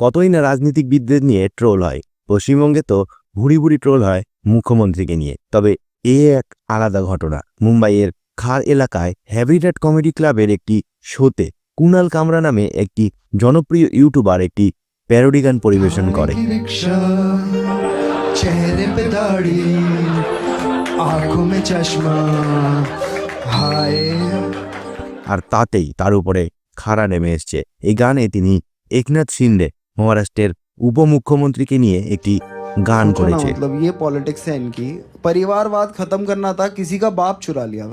কতই না রাজনীতিবিদদের নিয়ে ট্রোল হয়, পশ্চিমবঙ্গে তো ভুরি ভুরি ট্রোল হয় মুখ্যমন্ত্রীকে নিয়ে। তবে এক আলাদা ঘটনা। মুম্বাইয়ের খার এলাকায় হ্যাবিটেট কমেডি ক্লাবের একটি শোতে কুনাল কামরা নামে একটি জনপ্রিয় ইউটিউবার একটি প্যারোডি গান পরিবেশন করে। চেহারে পে দাড়ি, আঁখোं में চশমা, হায়। আর তাতেই তার উপরে খাড়া নেমে এসছে। এই গানে তিনি একনাথ শিন্ডে মহারাষ্ট্রের উপমুখ্যমন্ত্রীকে নিয়ে একটি গান করেছে। मतलब ये पॉलिटिक्स है इनकी, परिवारवाद खत्म करना था, किसी का बाप चुरा लिया।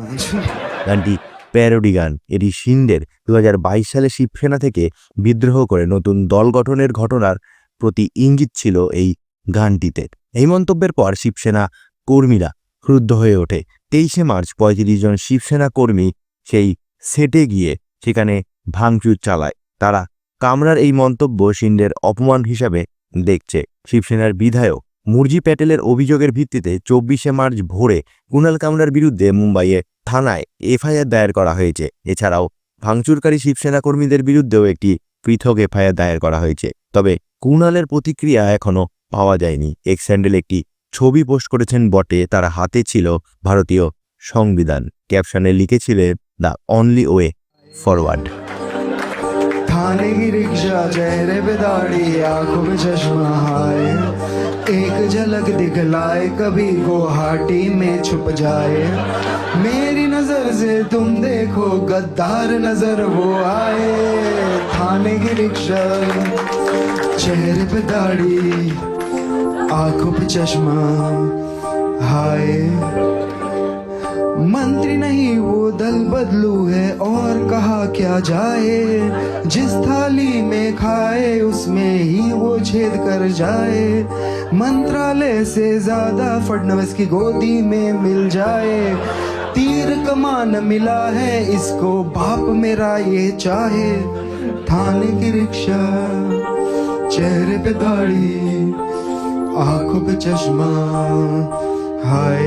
গানটি প্যারোডি গান। এটি শিন্ডের 2022 সালে শিবসেনা থেকে বিদ্রোহ করে নতুন দল গঠনের ঘটনার প্রতি ইঙ্গিত ছিল এই গানটিতে। এই মন্তব্যের পর শিবসেনা কর্মীরা ক্রুদ্ধ হয়ে ওঠে। 23শে মার্চ 35 জন শিবসেনা কর্মী সেই সেটে গিয়ে সেখানে ভাঙচুর চালায়। তারা কামরার এই মন্তব্য শিন্ডের অপমান হিসাবে দেখছে। শিবসেনার বিধায়ক মুরজি প্যাটেলের অভিযোগের ভিত্তিতে 24শে মার্চ ভোরে কুনাল কামরার বিরুদ্ধে মুম্বাইয়ে থানায় এফআইআর দায়ের করা হয়েছে। এছাড়াও ভাঙচুরকারী শিবসেনা কর্মীদের বিরুদ্ধেও একটি পৃথক এফআইআর দায়ের করা হয়েছে। তবে কুনালের প্রতিক্রিয়া এখনও পাওয়া যায়নি। এক্স হ্যান্ডেলে একটি ছবি পোস্ট করেছেন বটে, তার হাতে ছিল ভারতীয় সংবিধান। ক্যাপশনে লিখেছিলেন দ্য অনলি ওয়ে ফরওয়ার্ড। थाने की रिक्शा, चेहरे पे दाढ़ी, आंखों में चश्मा, हाय। एक झलक दिखलाए, कभी गुवाहाटी में छुप जाए। मेरी नजर से तुम देखो, गद्दार नजर वो आए। थाने की रिक्शा, चेहरे पे दाढ़ी, आंखों पे चश्मा, हाय। मंत्री नहीं वो दल बदलू है, और कहा क्या जाए। जिस थाली में खाए उसमें ही वो छेद कर जाए। मंत्रालय से ज्यादा फडणवीस की गोदी में मिल जाए। तीर कमान मिला है इसको, बाप मेरा ये चाहे। थाने की रिक्शा, चेहरे पे दाढ़ी, आंखों पे चश्मा, हाय।